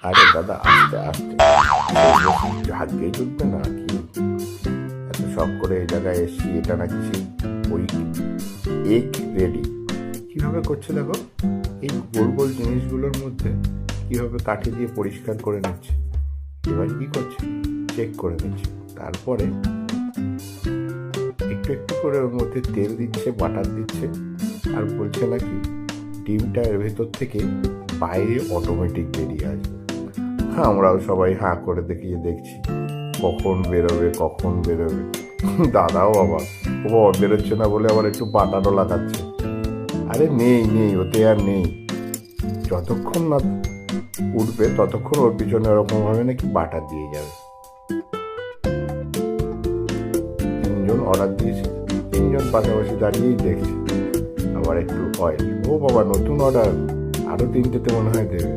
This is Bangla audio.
আরে দাদা, আস্তে আস্তে, ভাগ্যেই জুটবে না কি? এত শখ করে এই জায়গায় এসছি, এটা নাকি সেই ওই এগ রেডি কিভাবে করছে দেখো। এই গোল গোল জিনিসগুলোর মধ্যে কিভাবে কাঠি দিয়ে পরিষ্কার করে নিচ্ছে। এবার কি করছে, চেক করে নিচ্ছে, তারপরে একটু একটু করে ওর মধ্যে তেল দিচ্ছে, বাটার দিচ্ছে, আর বলছে নাকি ডিমটা এর ভেতর থেকে বাইরে অটোমেটিক বেরিয়ে আসবে। হ্যাঁ, আমরাও সবাই হাঁ করে দেখছি কখন বেরোবে কখন বেরোবে। দাদাও আবার ও বাবা, বেরোচ্ছে না বলে আবার একটু বাটারও লাগাচ্ছে। আরে নেই নেই, ওতে আর নেই, যতক্ষণ না উঠবে ততক্ষণ ওর পিছনে ওরকম ভাবে নাকি বাটার দিয়ে যাবে। তিনজন অর্ডার দিয়েছে, তিনজন পাশাপাশি দাঁড়িয়েই দেখছে। আবার একটু অয়েল, ও বাবা নতুন অর্ডার, আরো তিনটেতে মনে হয় দেবে।